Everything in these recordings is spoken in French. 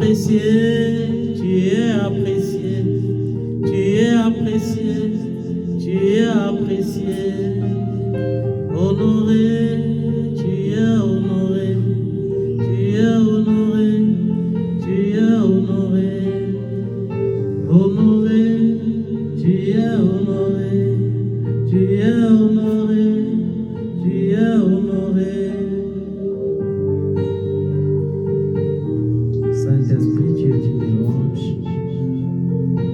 Apprécié, tu es apprécié, tu es apprécié, tu es apprécié. Honoré, tu es honoré, tu es honoré, tu es honoré. Honoré, tu es honoré, tu es honoré, tu es honoré. Saint-Esprit, tu es digne de louange,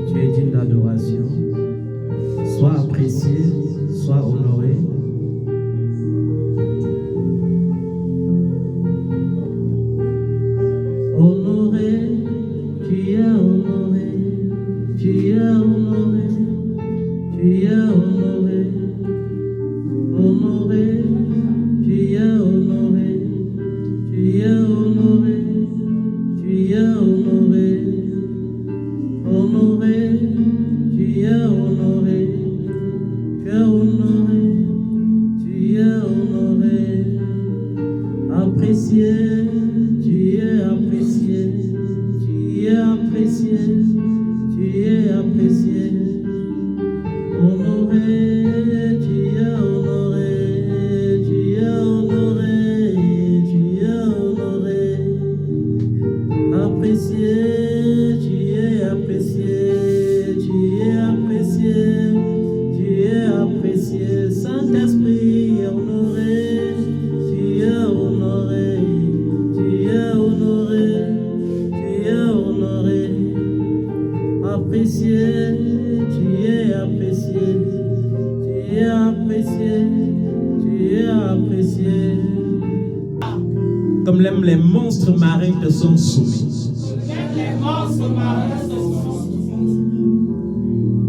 tu es digne d'adoration. Sois apprécié, sois honoré. Honoré, tu es honoré, tu es honoré, tu es honoré. Honoré, tu es honoré, tu es honoré, tu es honoré. Honoré, tu es honoré, tu es honoré, tu es honoré. Apprécié, tu es apprécié, tu es apprécié, tu es apprécié. Honoré, tu es honoré, tu es honoré, tu es honoré. Apprécié, tu es apprécié, tu es apprécié, tu es apprécié. Saint-Esprit, honoré, tu es honoré, tu es honoré, tu es honoré. Apprécié, tu es apprécié, tu es apprécié, tu es apprécié. Comme les monstres marins te sont soumis.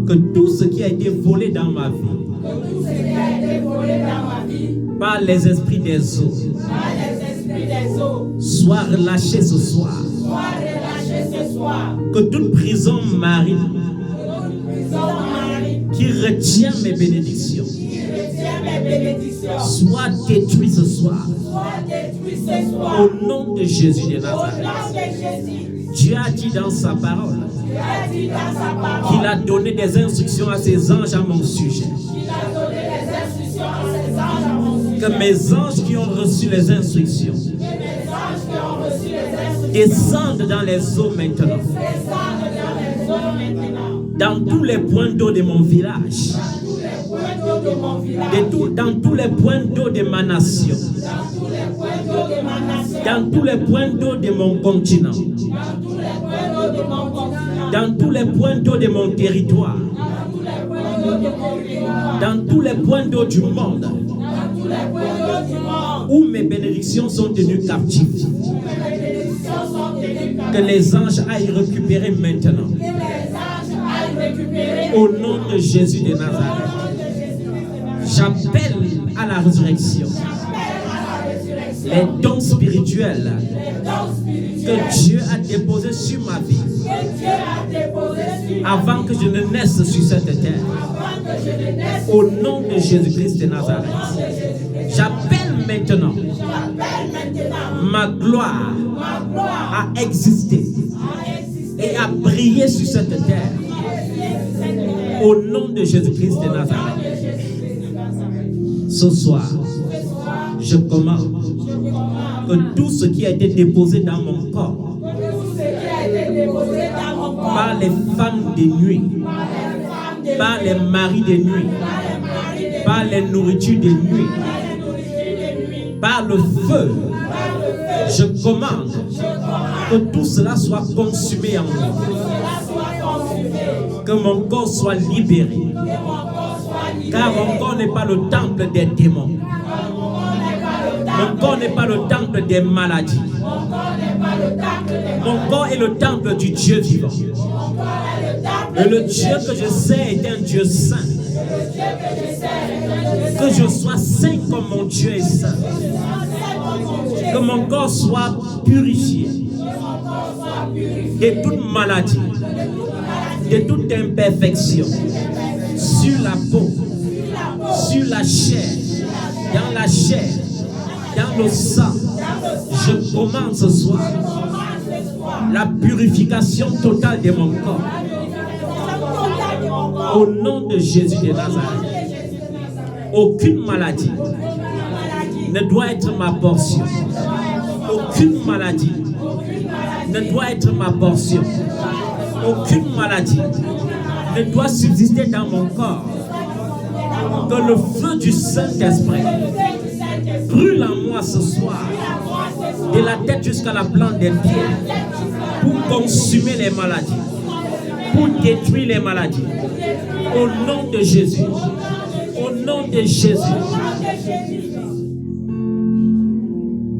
Que tout ce qui a été volé dans ma vie, par les esprits des eaux, soit relâché ce soir. Que toute prison marine qui retient mes bénédictions soit détruite ce soir. Au nom de Jésus de Nazareth. Dieu a dit dans sa parole qu'il a donné des instructions à ses anges à mon sujet. Que mes anges qui ont reçu les instructions descendent dans les eaux maintenant. Dans tous les points d'eau de mon village. Dans tous les points d'eau de ma nation. Dans tous les points d'eau de mon continent. Dans tous les points d'eau de mon territoire. Dans tous les points d'eau du monde. Où mes bénédictions sont tenues captives. Que les anges aillent récupérer maintenant. Au nom de Jésus de Nazareth. J'appelle à la résurrection les dons spirituels que Dieu a déposés sur ma vie avant que je ne naisse sur cette terre. Au nom de Jésus-Christ de Nazareth. J'appelle maintenant ma gloire à exister et à briller sur cette terre. Au nom de Jésus-Christ de Nazareth. Ce soir, je commande que tout ce qui a été déposé dans mon corps par les femmes de nuit, par les maris de nuit, par les nourritures de nuit, par le feu, je commande que tout cela soit consumé en moi. Que mon corps soit libéré. Car mon corps n'est pas le temple des démons. Mon corps n'est pas le temple des maladies. Mon corps est le temple du Dieu vivant. Et le Dieu que je sais est un Dieu saint. Que je sois saint comme mon Dieu est saint. Que mon corps soit purifié de toute maladie, de toute imperfection, sur la peau, sur la chair, dans la chair, dans le sang. Je commande ce soir la purification totale de mon corps. Au nom de Jésus de Nazareth, aucune maladie ne doit être ma portion. Aucune maladie ne doit être ma portion. Aucune maladie ne doit subsister dans mon corps. Que le feu du Saint-Esprit brûle en moi ce soir, de la tête jusqu'à la plante des pieds, pour consumer les maladies, pour détruire les maladies. Au nom de Jésus. Au nom de Jésus.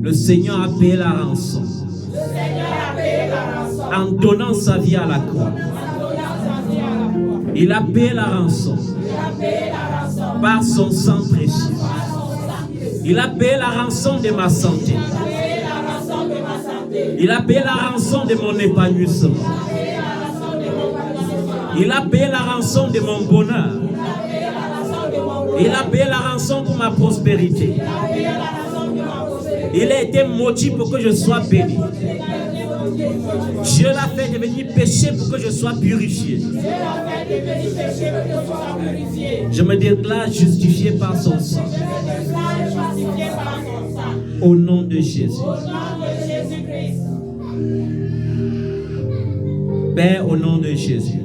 Le Seigneur a payé la rançon en donnant sa vie à la croix. Il a payé la rançon par son sang précieux. Il a payé la rançon de ma santé. Il a payé la rançon de mon épanouissement. Il a payé la rançon de mon bonheur. Il a payé la rançon pour ma prospérité. Il a été maudit pour que je sois béni. Dieu l'a fait devenir péché pour que je sois purifié. Je me déclare justifié par son sang. Au nom de Jésus. Père, au nom de Jésus.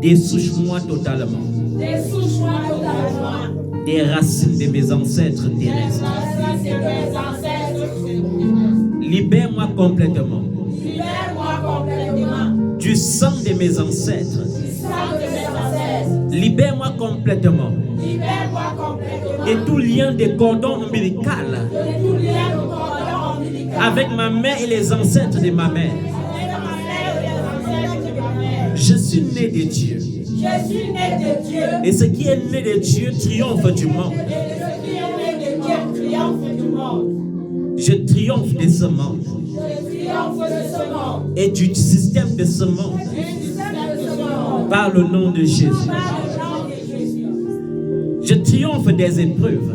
Dessouche-moi totalement des racines de mes ancêtres terrestres. Libère-moi complètement du sang de mes ancêtres. Libère-moi complètement de tout lien de cordon ombilical avec ma mère et les ancêtres de ma mère. Je suis né de Dieu. Et ce qui est né de Dieu triomphe du monde. Je triomphe de ce monde et du système de ce monde par le nom de Jésus. Je triomphe des épreuves.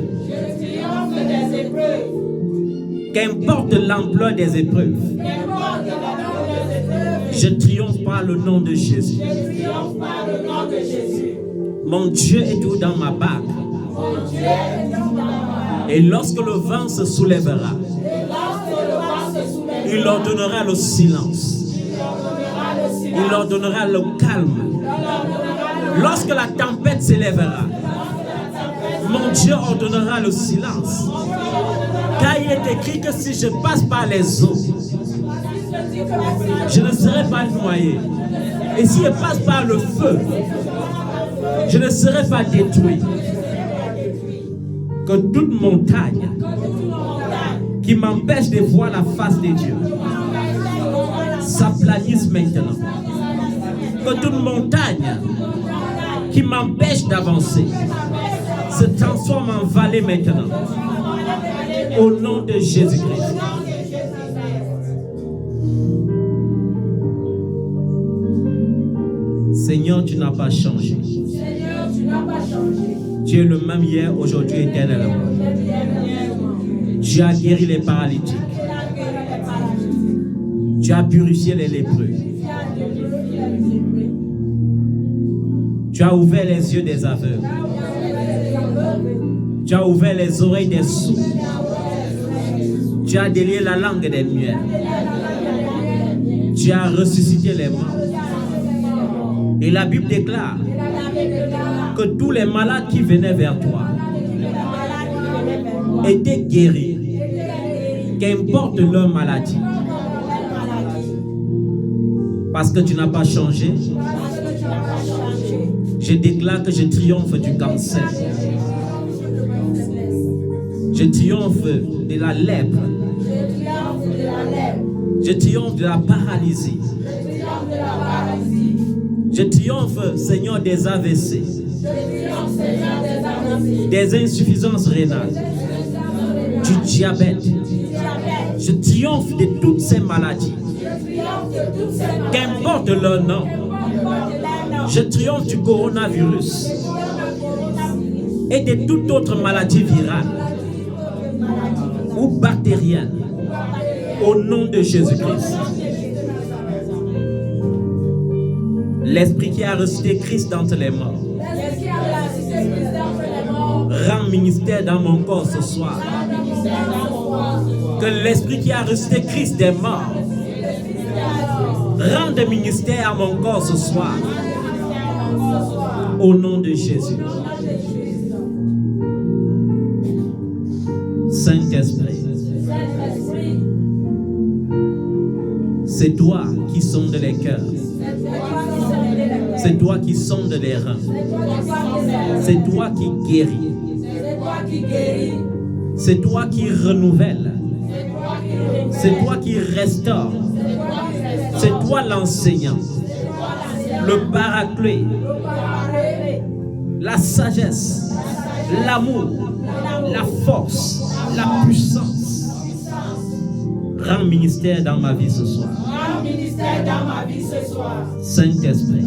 Qu'importe l'ampleur des épreuves, je triomphe par le nom de Jésus. Mon Dieu est tout dans ma bague. Et lorsque le vent se soulèvera, il ordonnera le silence. Il ordonnera le calme. Lorsque la tempête s'élèvera, mon Dieu ordonnera le silence. Car il est écrit que si je passe par les eaux, je ne serai pas noyé. Et si je passe par le feu, je ne serai pas détruit. Que toute montagne qui m'empêche de voir la face de Dieu s'aplanisse maintenant. Que toute montagne qui m'empêche d'avancer se transforme en vallée maintenant. Au nom de Jésus-Christ. Seigneur, tu n'as pas changé. Tu es le même hier, aujourd'hui, éternellement. Tu as guéri les paralytiques. Tu as purifié les lépreux. Tu as ouvert les yeux des aveugles. Tu as ouvert les oreilles des sourds. Tu as délié la langue des muets. Tu as ressuscité les morts. Et la Bible déclare que tous les malades qui venaient vers toi étaient guéris, qu'importe leur maladie. Parce que tu n'as pas changé, je déclare que je triomphe du cancer. Je triomphe de la lèpre. Je triomphe de la paralysie. Je triomphe, Seigneur, des AVC, des insuffisances rénales, du diabète. Je triomphe de toutes ces maladies, qu'importe leur nom. Je triomphe du coronavirus et de toute autre maladie virale ou bactérienne Au nom de Jésus-Christ. L'esprit qui a ressuscité Christ d'entre les morts. Rends ministère dans mon corps ce soir. Que l'esprit qui a ressuscité Christ des morts rende ministère à mon corps ce soir. Au nom de Jésus. Saint-Esprit, c'est toi qui sondes les cœurs. C'est toi qui sondes les reins. C'est toi qui guéris. C'est toi qui renouvelle. C'est toi qui restaure. C'est toi l'enseignant, le paraclet, la sagesse, l'amour, la force, la puissance. Rends ministère dans ma vie ce soir. Saint-Esprit,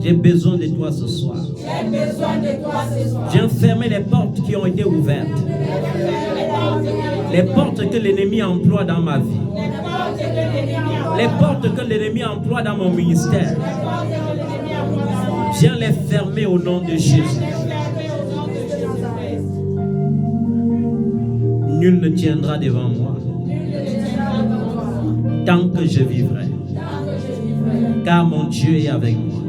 j'ai besoin de toi ce soir. J'ai fermé les portes qui ont été ouvertes. Les portes que l'ennemi emploie dans ma vie. Les portes que l'ennemi emploie dans mon ministère. Viens les fermer au nom de Jésus. Nul ne tiendra devant moi tant que je vivrai. Car mon Dieu est avec moi.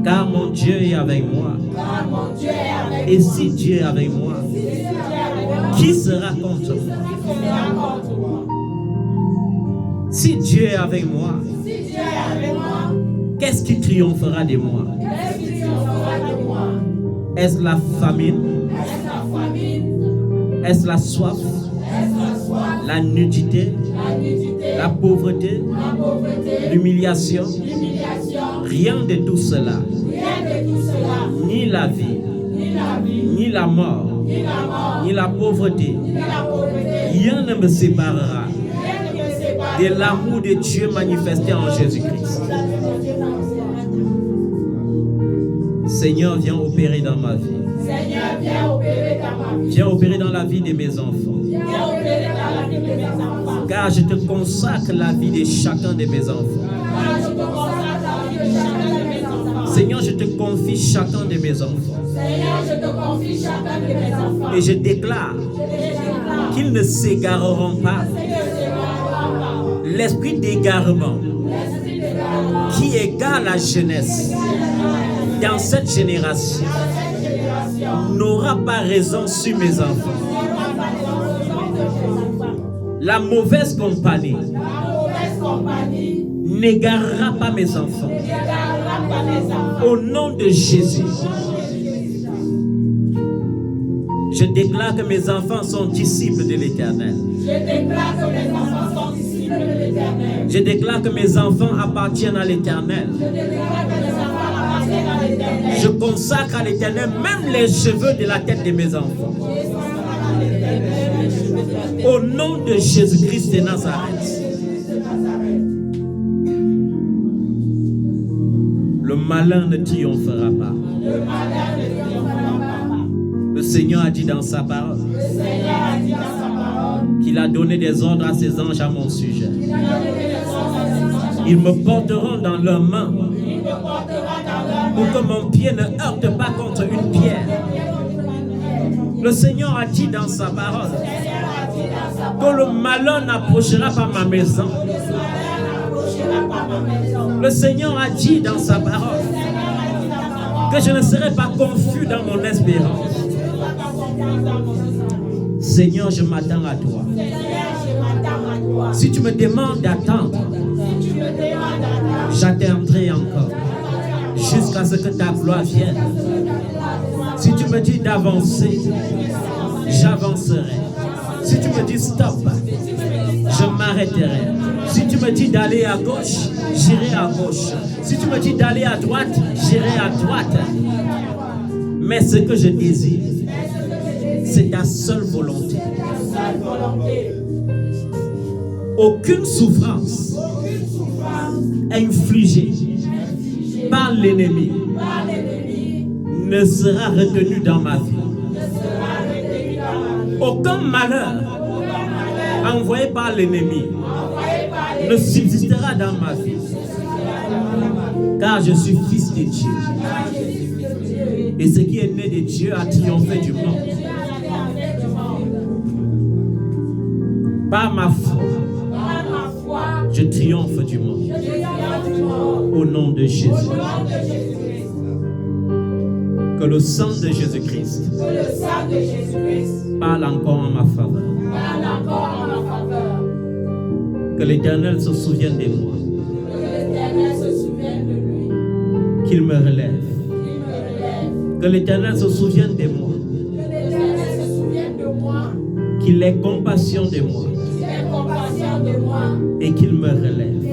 Car mon Dieu est avec moi. Et si Dieu est avec moi, qui sera contre moi? Si Dieu est avec moi, qu'est-ce qui triomphera de moi? Est-ce la famine? Est-ce la soif? La nudité? La pauvreté? L'humiliation? Rien de tout cela. Ni la vie, ni la mort, ni la pauvreté. Rien ne me séparera de l'amour de Dieu manifesté en Jésus-Christ. Seigneur, viens opérer dans ma vie. Viens opérer dans la vie de mes enfants. Car je te consacre la vie de chacun de mes enfants. Seigneur, je te confie chacun de mes enfants. Et je déclare qu'ils ne s'égareront pas. L'esprit d'égarement qui égare la jeunesse dans cette génération n'aura pas raison sur mes enfants. La mauvaise compagnie n'égarera pas mes enfants. Au nom de Jésus, je déclare que mes enfants sont disciples de l'Éternel. Je déclare que mes enfants appartiennent à l'Éternel. Je consacre à l'Éternel même les cheveux de la tête de mes enfants. Au nom de Jésus-Christ de Nazareth. Le malin ne triomphera pas. Le Seigneur a dit dans sa parole qu'il a donné des ordres à ses anges à mon sujet. Ils me porteront dans leurs mains pour que mon pied ne heurte pas contre une pierre. Le Seigneur a dit dans sa parole que le malheur n'approchera pas ma maison. Le Seigneur a dit dans sa parole que je ne serai pas confus dans mon espérance. Seigneur, je m'attends à toi. Si tu me demandes d'attendre, j'attendrai encore jusqu'à ce que ta gloire vienne. Si tu me dis d'avancer, j'avancerai. Si tu me dis stop, je m'arrêterai. Si tu me dis d'aller à gauche, j'irai à gauche. Si tu me dis d'aller à droite, j'irai à droite. Mais ce que je désire, c'est ta seule volonté. Aucune souffrance infligée par l'ennemi ne sera retenue dans ma vie. Aucun malheur envoyé par l'ennemi ne subsistera dans ma vie. Car je suis fils de Dieu. Et ce qui est né de Dieu a triomphé du monde. Par ma foi, je triomphe du monde. Au nom de Jésus. Que le sang de Jésus-Christ parle encore en ma faveur. Que l'Éternel se souvienne de moi. Qu'il me relève. Que l'Éternel se souvienne de moi. Qu'il ait compassion de moi. Et qu'il me relève.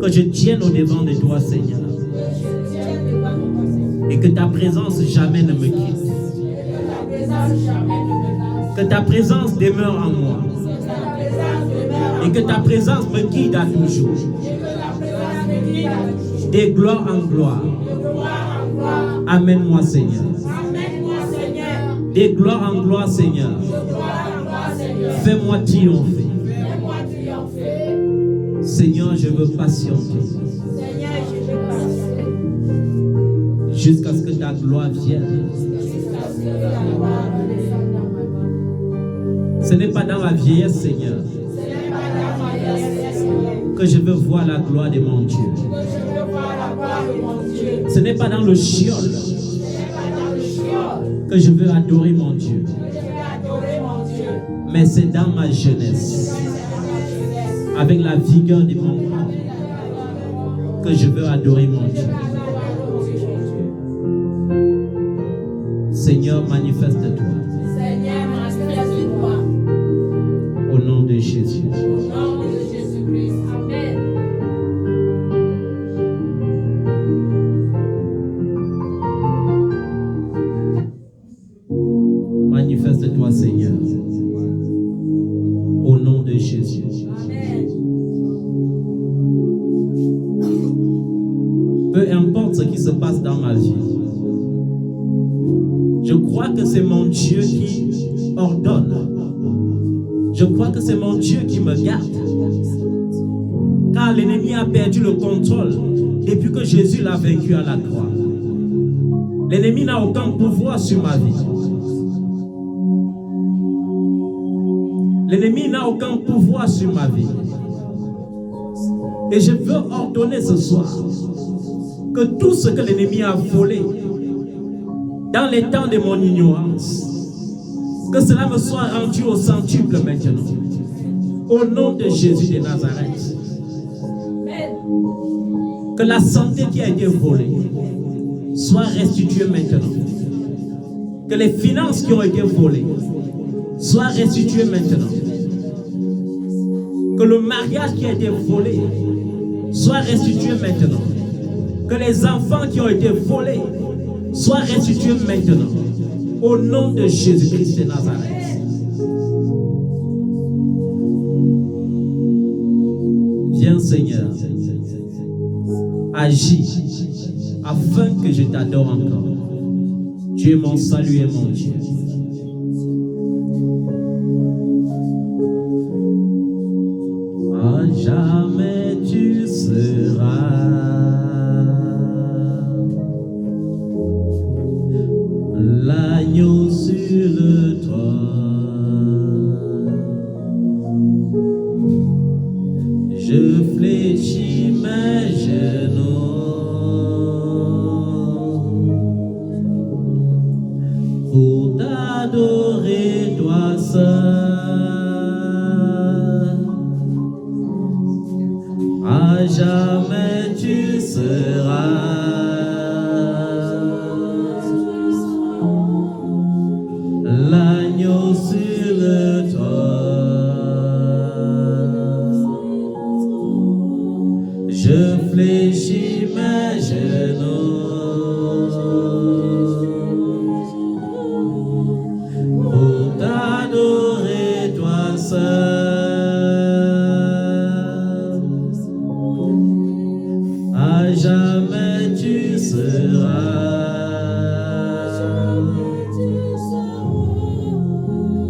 Que je tienne au devant de toi, Seigneur. Et que ta présence jamais ne me quitte. Que ta présence demeure en moi. Et que ta présence me guide à toujours. De gloire en gloire. Amène-moi, Seigneur. De gloire en gloire, Seigneur. Fais-moi triompher. Seigneur, je veux patienter. Jusqu'à ce que ta gloire vienne. Ce n'est pas dans la vieillesse, Seigneur, que je veux voir la gloire de mon Dieu. Ce n'est pas dans le chiol que je veux adorer mon Dieu. Mais c'est dans ma jeunesse, avec la vigueur de mon corps, que je veux adorer mon Dieu. Seigneur, manifeste-toi. Au nom de Jésus. Amen. Manifeste-toi, Seigneur. Au nom de Jésus. Amen. Peu importe ce qui se passe dans ma vie, je crois que c'est mon Dieu qui ordonne. Je crois que c'est mon Dieu qui me garde. Car l'ennemi a perdu le contrôle depuis que Jésus l'a vaincu à la croix. L'ennemi n'a aucun pouvoir sur ma vie. L'ennemi n'a aucun pouvoir sur ma vie. Et je veux ordonner ce soir que tout ce que l'ennemi a volé dans les temps de mon ignorance, que cela me soit rendu au centuple maintenant. Au nom de Jésus de Nazareth. Que la santé qui a été volée soit restituée maintenant. Que les finances qui ont été volées soient restituées maintenant. Que le mariage qui a été volé soit restitué maintenant. Que les enfants qui ont été volés soient restitués maintenant. Au nom de Jésus-Christ de Nazareth. Viens, Seigneur. Agis afin que je t'adore encore. Tu es mon salut et mon Dieu. À jamais tu seras l'agneau sur le trône. Je fléchis mes genoux pour t'adorer toi seul. À jamais tu seras l'agneau sur le trône. Je fléchis mes genoux pour t'adorer toi seul. À jamais tu seras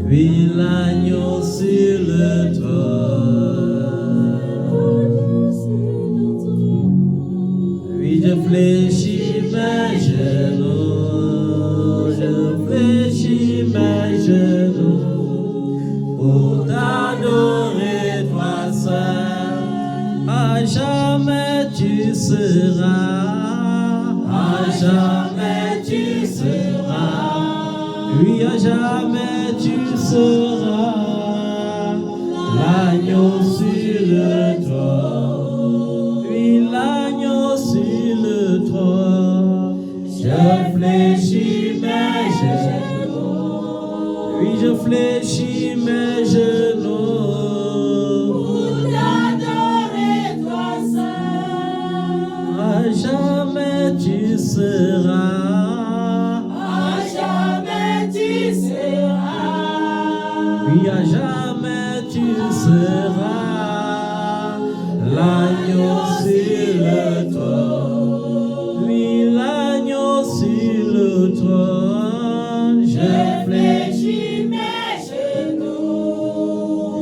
Oui, l'agneau sur le trône. Oui, je fléchis mes genoux, je fléchis mes genoux pour t'adorer, toi seul. À jamais tu seras, à jamais tu seras. Oui, à jamais tu seras l'agneau sur le trône. Oui, l'agneau sur le trône. Je fléchis mes genoux. Oui, je fléchis mes genoux pour t'adorer, toi seul. À jamais tu seras. Oui, à jamais tu seras l'agneau sur le trône. Oui, l'agneau sur le trône. Je fléchis mes genoux.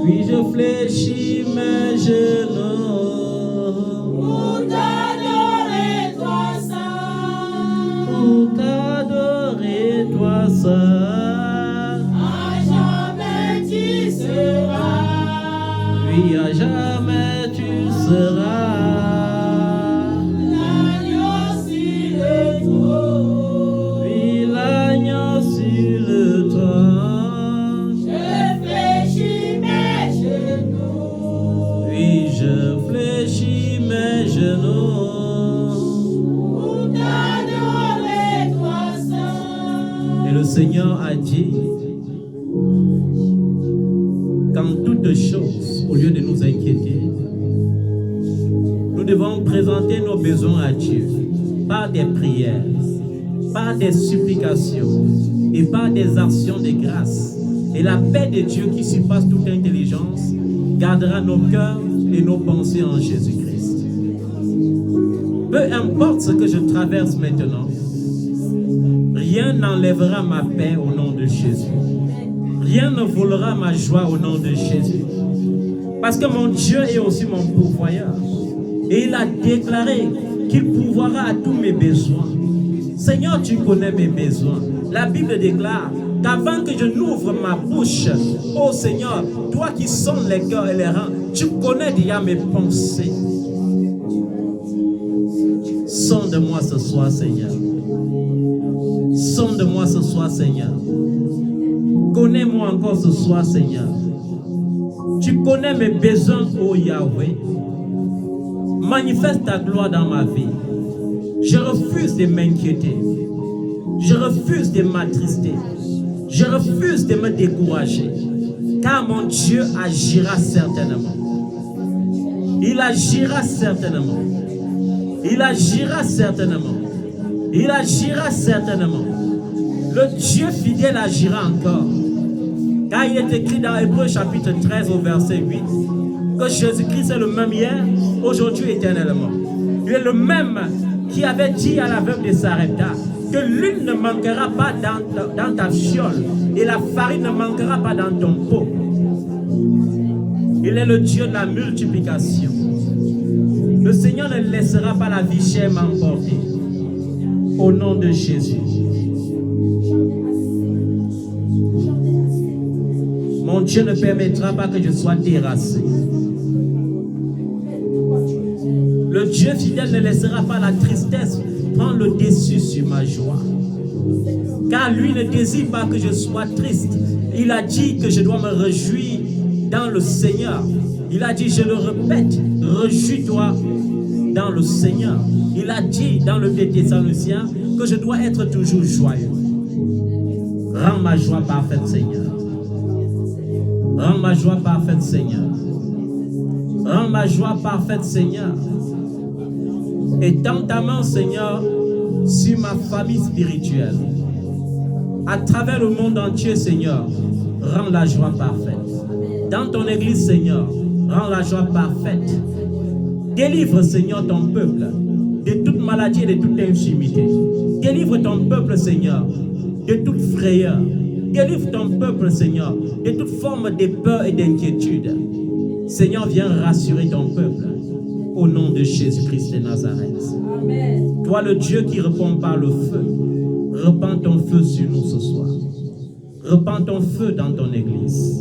Oui, je fléchis mes genoux pour t'adorer, toi seul. Pour t'adorer, toi seul. Oui, à jamais tu seras l'agneau sur le trône. Oui, l'agneau sur le trône. Je fléchis mes genoux. Oui, je fléchis mes genoux pour t'adorer, toi seul. Et le Seigneur a dit, qu'en toutes choses, au lieu de nous inquiéter, nous devons présenter nos besoins à Dieu par des prières, par des supplications et par des actions de grâce. Et la paix de Dieu qui surpasse toute intelligence gardera nos cœurs et nos pensées en Jésus-Christ. Peu importe ce que je traverse maintenant, rien n'enlèvera ma paix au nom de Jésus. Rien ne volera ma joie au nom de Jésus. Parce que mon Dieu est aussi mon pourvoyeur. Et il a déclaré qu'il pourvoira à tous mes besoins. Seigneur, tu connais mes besoins. La Bible déclare qu'avant que je n'ouvre ma bouche, ô Seigneur, toi qui sondes les cœurs et les reins, tu connais déjà mes pensées. Sonde-moi ce soir, Seigneur. Sonde-moi ce soir, Seigneur. Connais-moi encore ce soir, Seigneur. Tu connais mes besoins, ô Yahweh. Manifeste ta gloire dans ma vie. Je refuse de m'inquiéter. Je refuse de m'attrister. Je refuse de me décourager. Car mon Dieu agira certainement. Il agira certainement. Il agira certainement. Il agira certainement. Le Dieu fidèle agira encore. Car il est écrit dans Hébreux chapitre 13 au verset 8 que Jésus-Christ est le même hier, aujourd'hui éternellement. Il est le même qui avait dit à la veuve de Sarepta que l'huile ne manquera pas dans ta fiole et la farine ne manquera pas dans ton pot. Il est le Dieu de la multiplication. Le Seigneur ne laissera pas la vie chère m'emporter. Au nom de Jésus. Mon Dieu ne permettra pas que je sois terrassé. Le Dieu fidèle ne laissera pas la tristesse prendre le dessus sur ma joie. Car lui ne désire pas que je sois triste. Il a dit que je dois me réjouir dans le Seigneur. Il a dit, je le répète, réjouis-toi dans le Seigneur. Il a dit dans le Thessaloniciens que je dois être toujours joyeux. Rends ma joie parfaite, Seigneur. Rends ma joie parfaite, Seigneur. Rends ma joie parfaite, Seigneur. Étends ta main, Seigneur, sur ma famille spirituelle. À travers le monde entier, Seigneur, rends la joie parfaite. Dans ton église, Seigneur, rends la joie parfaite. Délivre, Seigneur, ton peuple de toute maladie et de toute infirmité. Délivre ton peuple, Seigneur, de toute frayeur. Délivre ton peuple, Seigneur, de toute forme de peur et d'inquiétude. Seigneur, viens rassurer ton peuple. Au nom de Jésus-Christ de Nazareth. Amen. Toi, le Dieu qui répond par le feu, répands ton feu sur nous ce soir. Répands ton feu dans ton église.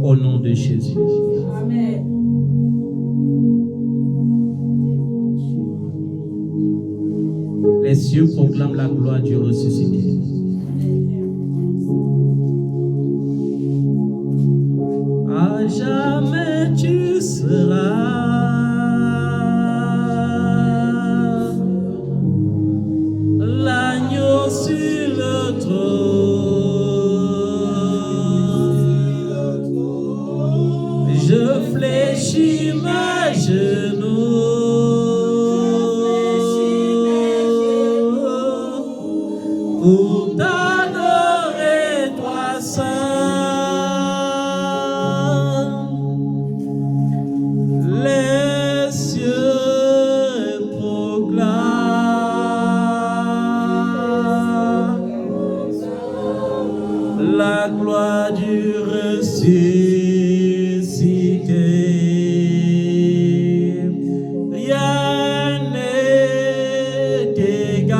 Au nom de Jésus. Amen. Les cieux proclament la gloire du ressuscité. À jamais tu seras l'agneau sur le trône. Je fléchis mes genoux pour t'adorer, toi seul. Les cieux proclament la gloire du ressuscité. Rien n'est égal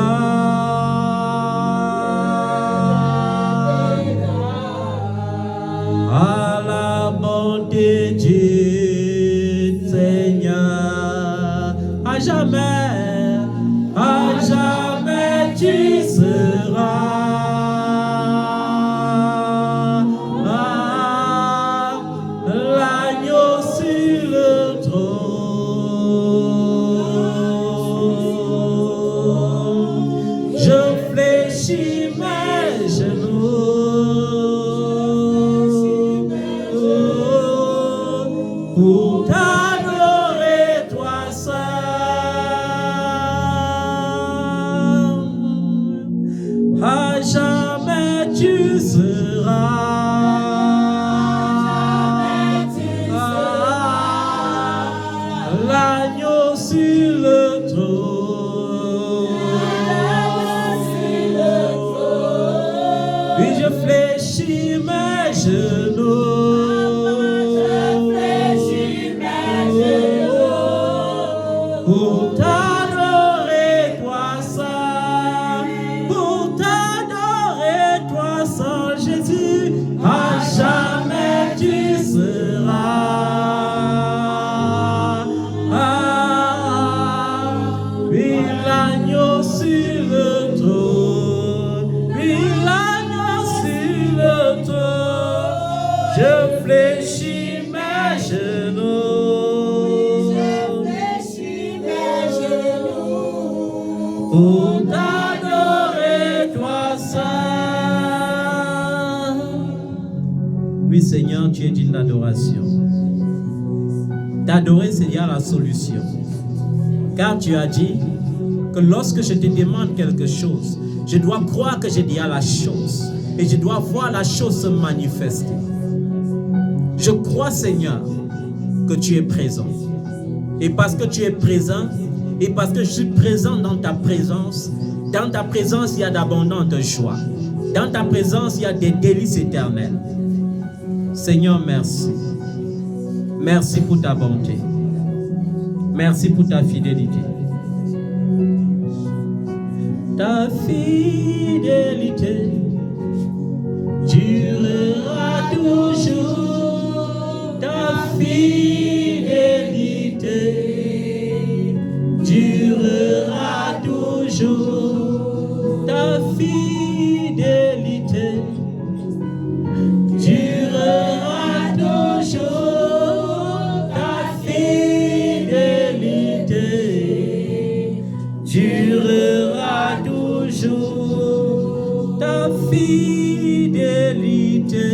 à la bonté de Dieu, Seigneur. À jamais tu seras l'agneau sur le trône. Je fléchis mes genoux pour t'adorer, toi seul. À jamais tu seras l'agneau sur le trône. Puis je fléchis mes genoux pour t'adorer, toi seul. Pour t'adorer, toi seul, Jésus. À jamais tu seras oui, l'agneau sur le trône. Oui, l'agneau sur le trône. Je fléchis mes genoux pour t'adorer, toi seul. Oui, Seigneur, tu es digne d'adoration. T'adorer, c'est dire la solution. Car tu as dit que lorsque je te demande quelque chose, je dois croire que j'ai dit la chose et je dois voir la chose se manifester. Je crois, Seigneur, que tu es présent. Et parce que tu es présent, et parce que je suis présent dans ta présence, il y a d'abondantes joies. Dans ta présence, il y a des délices éternelles. Seigneur, merci. Merci pour ta bonté. Merci pour ta fidélité. Ta fidélité durera toujours. Ta fidélité durera toujours. Ta fidélité durera toujours. Ta fidélité durera toujours. Ta fidélité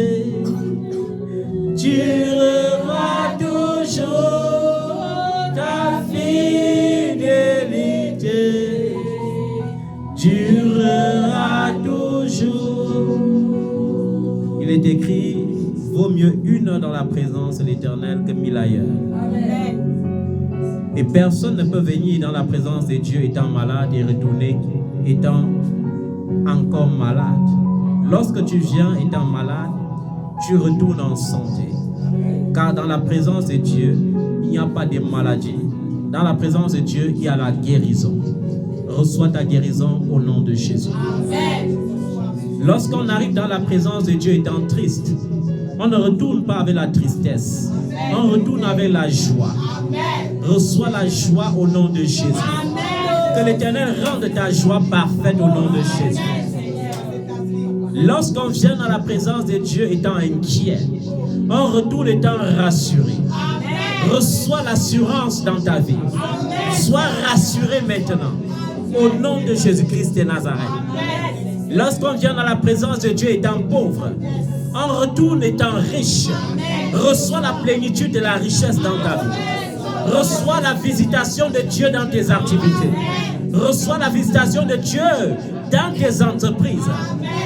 durera toujours. Ta fidélité durera toujours. Il est écrit, vaut mieux une heure dans la présence de l'Éternel que 1000 ailleurs. Amen. Et personne ne peut venir dans la présence de Dieu étant malade et retourner étant encore malade. Lorsque tu viens étant malade, tu retournes en santé. Car dans la présence de Dieu, il n'y a pas de maladie. Dans la présence de Dieu, il y a la guérison. Reçois ta guérison au nom de Jésus. Lorsqu'on arrive dans la présence de Dieu étant triste, on ne retourne pas avec la tristesse. On retourne avec la joie. Reçois la joie au nom de Jésus. Que l'Éternel rende ta joie parfaite au nom de Jésus. Lorsqu'on vient dans la présence de Dieu étant inquiet, on retourne étant rassuré. Reçois l'assurance dans ta vie. Sois rassuré maintenant. Au nom de Jésus-Christ de Nazareth. Lorsqu'on vient dans la présence de Dieu étant pauvre, on retourne étant riche. Reçois la plénitude de la richesse dans ta vie. Reçois la visitation de Dieu dans tes activités. Reçois la visitation de Dieu dans tes entreprises.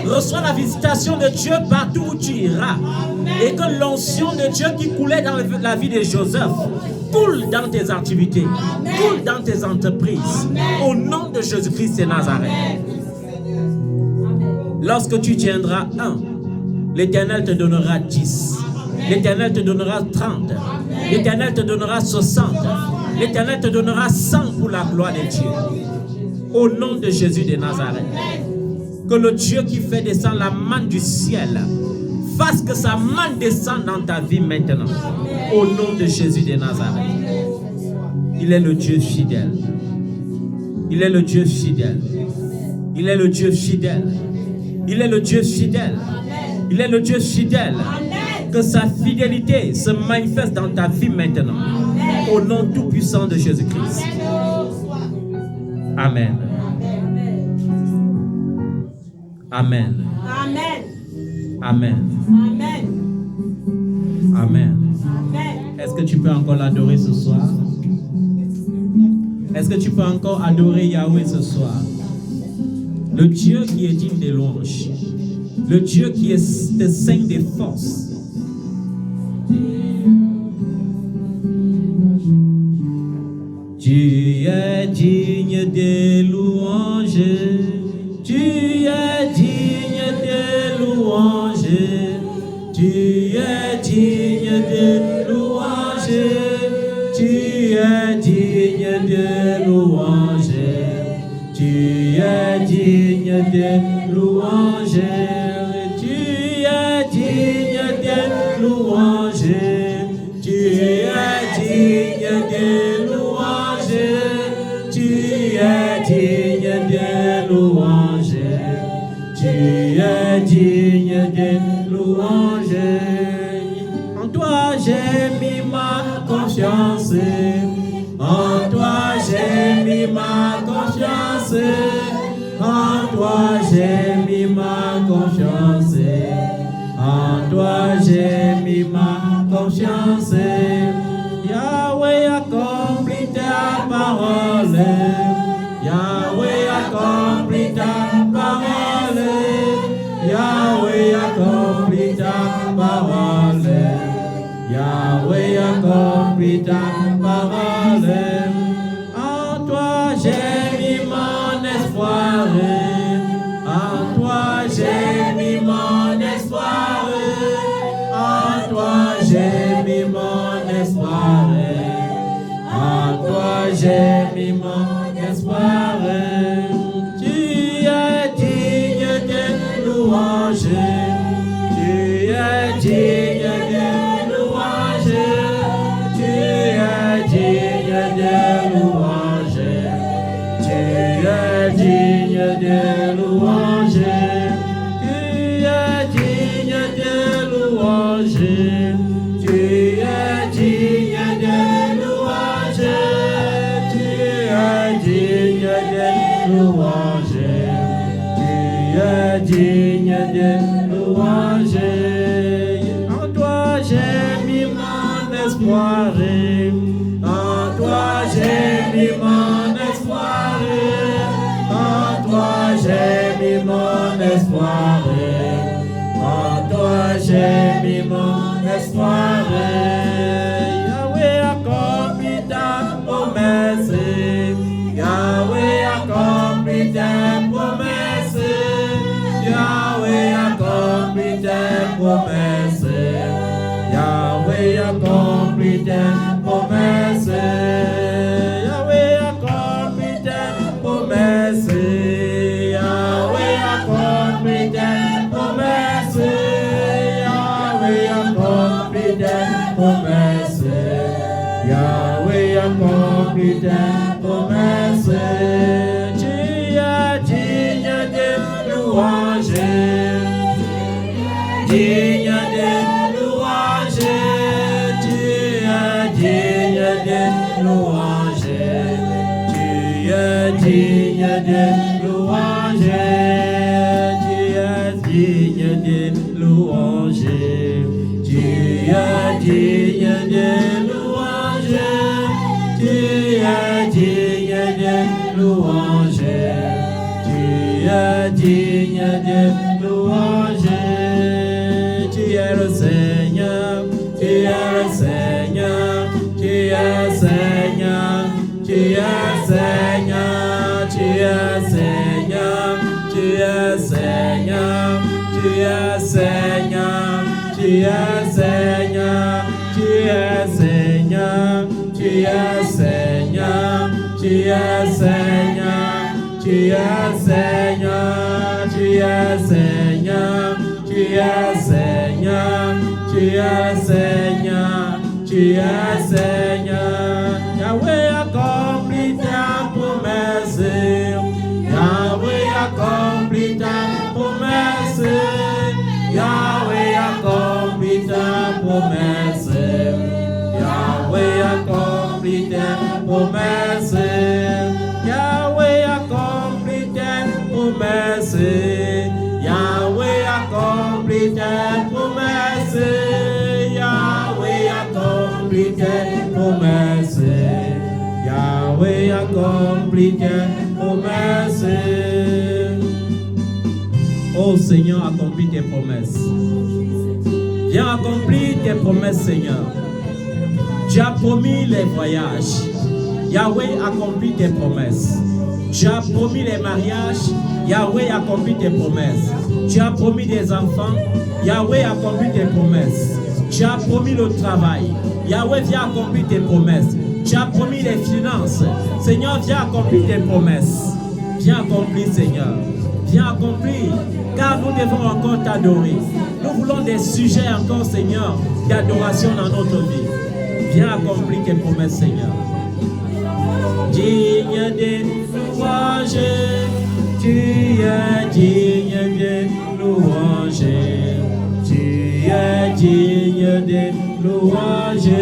Reçois la visitation de Dieu partout où tu iras. Et que l'onction de Dieu qui coulait dans la vie de Joseph coule dans tes activités, coule dans tes entreprises. Au nom de Jésus-Christ de Nazareth. Lorsque tu tiendras 1, l'Éternel te donnera 10. L'Éternel te donnera 30. L'Éternel te donnera 60. L'Éternel te donnera 100 pour la gloire de Dieu. Au nom de Jésus de Nazareth. Que le Dieu qui fait descendre la manne du ciel fasse que sa manne descende dans ta vie maintenant. Au nom de Jésus de Nazareth. Il est le Dieu fidèle. Il est le Dieu fidèle. Il est le Dieu fidèle. Il est le Dieu fidèle. Il est le Dieu fidèle. Que sa fidélité se manifeste dans ta vie maintenant. Au nom tout-puissant de Jésus-Christ. Amen. Amen. Amen. Amen. Amen. Est-ce que tu peux encore l'adorer ce soir? Est-ce que tu peux encore adorer Yahweh ce soir? Le Dieu qui est digne des louanges. Le Dieu qui est le Saint des forces. Tu es digne des louanges. Tu es digne des louanges. Tu es digne des louanges. Tu es digne des louanges. Tu es digne des louanges. Tu es digne des louanges. Tu es digne des louanges. Tu es digne des louanges. Tu es digne des louanges. En toi j'ai mis ma confiance. En toi j'ai mis ma confiance. En toi j'ai mis ma confiance. En toi j'ai mis ma confiance. Yahweh accomplit ta parole. Yahweh accomplit ta parole. Yahweh accomplit ta parole. Yahweh accomplit ta parole. En toi j'ai mis mon espoir. En toi j'ai mis mon espoir. En toi j'ai mis mon espoir. En toi j'ai mis mon espoir. Tu es digne de louange. Tu es digne de louange. Tu es digne de louange. Tu es digne de louange. Tu es digne de louange. Tu es digne de louange. Tu es digne de louange. Tu es digne de louange. En toi j'ai mis mon espoir. En toi j'ai mis mon espoir. En toi j'ai mis mon espoir. En toi j'ai mis mon espoir. Yahweh accomplit ta promesse. Yahweh accomplit ta promesse. promesses. Yahweh accomplit tes promesses. Yahweh accomplit tes promesses. Yahweh accomplit tes promesses. Yahweh accomplit tes promesses. Yahweh accomplit tes promesses. Tu es digne de louanges. Digne de louanges. Tu es digne de louanges. Tu es digne de louanges. Tu es digne de louanges. Tu es digne de louanges. Tu es digne de louanges. Tu es digne de louanges. Tu es le Seigneur. Tu es le Seigneur. Tu es Seigneur. Tu es Seigneur. Tu es Seigneur. Tu es Seigneur. Tu es Seigneur. Tu es Seigneur. Tu es Seigneur. Tu es Seigneur. Tu es Seigneur. Tu es Seigneur. Tu es Seigneur. Tu es Seigneur. Tu es Seigneur. Tu es Seigneur. Yahweh accomplit ta promesse. Yahweh accomplit ta promesse. Yahweh accomplit ta promesse. Yahweh accomplit ta promesse. Yahweh accomplit ta promesse. Yahweh accomplit ta promesse. Yahweh accomplit ta promesse. Yahweh accomplit ta promesse. Oh Seigneur, accomplis tes promesses. Viens accomplir tes promesses, Seigneur. Tu as promis les voyages. Yahweh accomplit tes promesses. Tu as promis les mariages. Yahweh accomplit tes promesses. Tu as promis des enfants. Yahweh accomplit tes promesses. Tu as promis le travail. Yahweh vient accomplir tes promesses. Tu as promis les finances. Seigneur, viens accomplir tes promesses. Viens accomplir, Seigneur. Viens accomplir, car nous devons encore t'adorer. Nous voulons des sujets encore, Seigneur, d'adoration dans notre vie. Viens accomplir tes promesses, Seigneur. Digne de louanges, tu es digne de louanges. Tu es digne de louanges.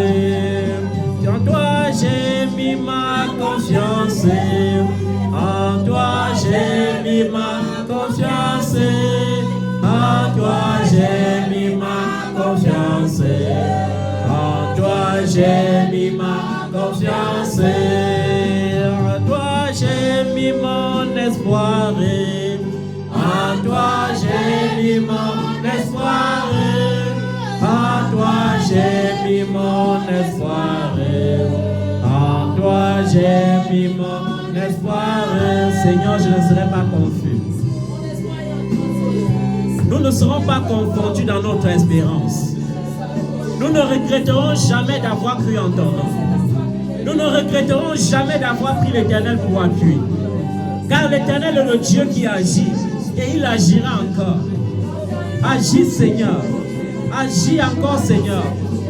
En toi j'ai mis ma confiance. En toi j'ai mis ma confiance. En toi j'ai mis ma confiance. En toi j'ai mis ma confiance. En toi j'ai mis mon espoir. En toi j'ai mis mon espoir. En toi j'ai mis mon espoir. En toi j'ai mis mon espoir. Seigneur, je ne serai pas confus. Nous ne serons pas confondus dans notre espérance. Nous ne regretterons jamais d'avoir cru en ton nom. Nous ne regretterons jamais d'avoir pris l'Éternel pour appui. Car l'Éternel est le Dieu qui agit et il agira encore. Agis, Seigneur. Agis encore, Seigneur.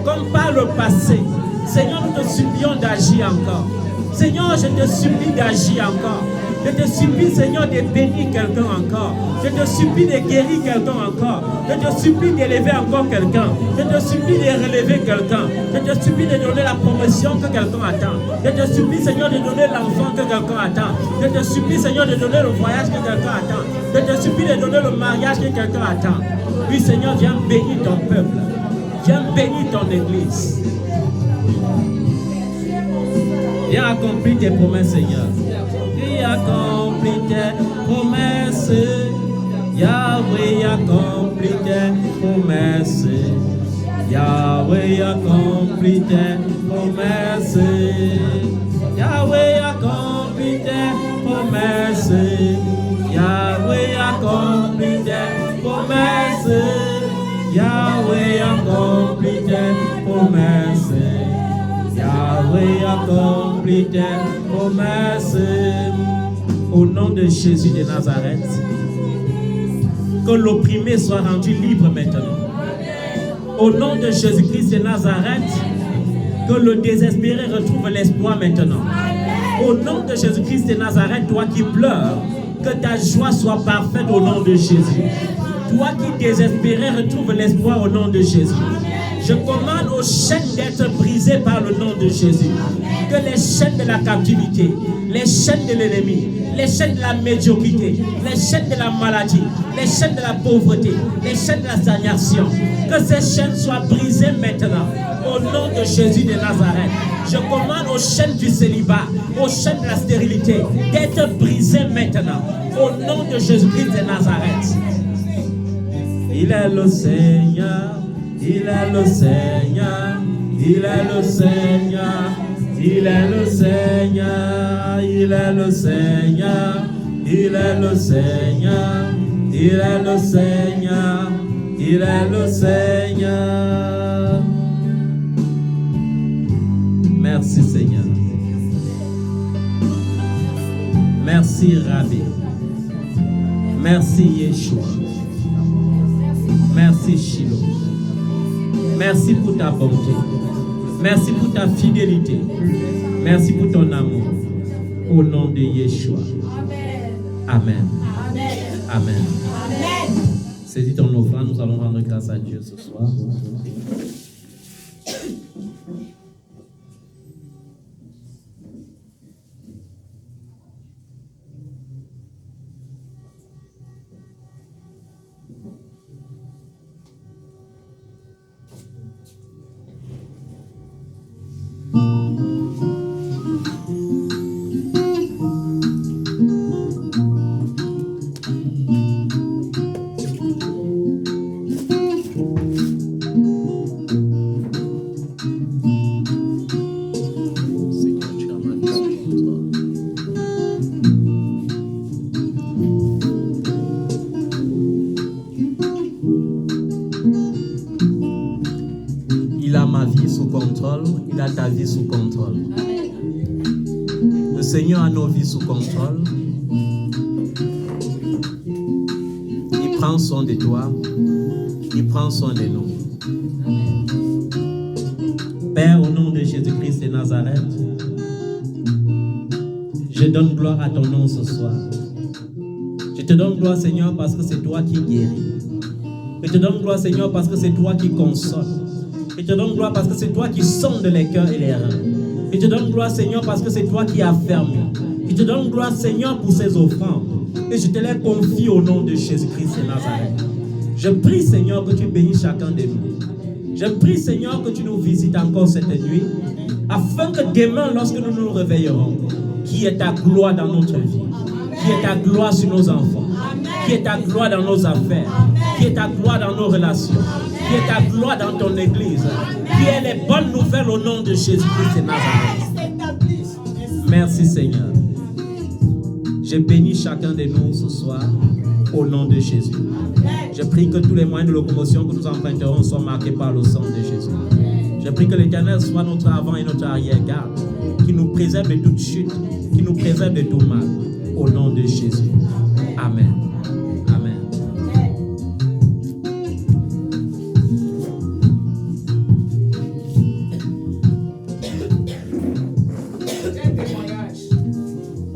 Comme par le passé. Seigneur, nous te supplions d'agir encore. Seigneur, je te supplie d'agir encore. Je te supplie, Seigneur, de bénir quelqu'un encore. Je te supplie de guérir quelqu'un encore. Je te supplie d'élever encore quelqu'un. Je te supplie de relever quelqu'un. Je te supplie de donner la promotion que quelqu'un attend. Je te supplie, Seigneur, de donner l'enfant que quelqu'un attend. Je te supplie, Seigneur, de donner le voyage que quelqu'un attend. Je te supplie de donner le mariage que quelqu'un attend. Oui, Seigneur, viens bénir ton peuple. Viens bénir ton église. Viens accomplir tes promesses, Seigneur. Viens accomplir tes promesses. Yahweh accomplit tes promesses. Yahweh accomplit tes promesses. Yahweh accomplit tes promesses. Yahweh accomplit tes promesses. Yahweh accomplit tes promesses. Yahweh accomplit tes promesses. Au nom de Jésus de Nazareth, que l'opprimé soit rendu libre maintenant. Au nom de Jésus-Christ de Nazareth, que le désespéré retrouve l'espoir maintenant. Au nom de Jésus-Christ de Nazareth, toi qui pleures, que ta joie soit parfaite au nom de Jésus. Toi qui désespéré, retrouve l'espoir au nom de Jésus. Je commande aux chaînes d'être brisées par le nom de Jésus. Que les chaînes de la captivité, les chaînes de l'ennemi, les chaînes de la médiocrité, les chaînes de la maladie, les chaînes de la pauvreté, les chaînes de la stagnation, que ces chaînes soient brisées maintenant. Au nom de Jésus de Nazareth, je commande aux chaînes du célibat, aux chaînes de la stérilité, d'être brisées maintenant. Au nom de Jésus-Christ de Nazareth. Il est le Seigneur, il est le Seigneur, il est le Seigneur, il est le Seigneur, il est le Seigneur, il est le Seigneur, il est le Seigneur, il est le Seigneur. Merci Seigneur. Merci Rabbi. Merci Yeshua. Merci Shiloh. Merci pour ta bonté. Merci pour ta fidélité. Merci pour ton amour. Au nom de Yeshua. Amen. Amen. Amen. Saisis ton offrande, nous allons rendre grâce à Dieu ce soir. Il a ta vie sous contrôle. Le Seigneur a nos vies sous contrôle. Il prend soin de toi. Il prend soin de nous. Père, au nom de Jésus-Christ de Nazareth, je donne gloire à ton nom ce soir. Je te donne gloire, Seigneur, parce que c'est toi qui guéris. Je te donne gloire, Seigneur, parce que c'est toi qui consoles. Je te donne gloire parce que c'est toi qui sondes les cœurs et les reins. Je te donne gloire, Seigneur, parce que c'est toi qui as fermé. Je te donne gloire, Seigneur, pour ces offrandes. Et je te les confie au nom de Jésus-Christ de Nazareth. Je prie, Seigneur, que tu bénisses chacun de nous. Je prie, Seigneur, que tu nous visites encore cette nuit, afin que demain, lorsque nous nous réveillerons, qu'il y ait ta gloire dans notre vie, qu'il y ait ta gloire sur nos enfants, qu'il y ait ta gloire dans nos affaires, qu'il y ait ta gloire dans nos relations, qu'il y ait ta gloire dans ton église, qu'il y ait les bonnes nouvelles au nom de Jésus-Christ de Nazareth. Merci Seigneur. Je bénis chacun de nous ce soir au nom de Jésus. Je prie que tous les moyens de locomotion que nous emprunterons soient marqués par le sang de Jésus. Je prie que l'Éternel soit notre avant et notre arrière-garde, qui nous préserve de toute chute, qui nous préserve de tout mal, au nom de Jésus. Amen. Amen.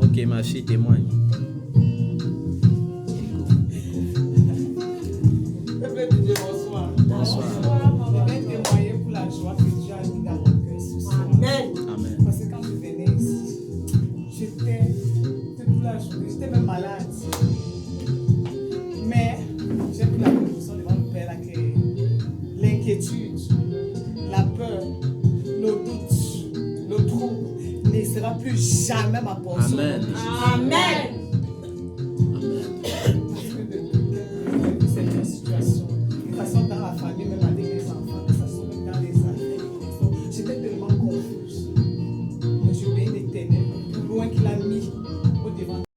Ok, ma fille témoigne. Bonsoir. Je vais témoigner pour la joie que Dieu a mis dans mon cœur ce soir. Amen. Parce que quand je venais ici, j'étais toute la journée, j'étais même malade. Mais j'ai pris la conviction devant le Père là que l'inquiétude, la peur, le doute, le trouble ne sera plus jamais ma portion. Amen. Amen.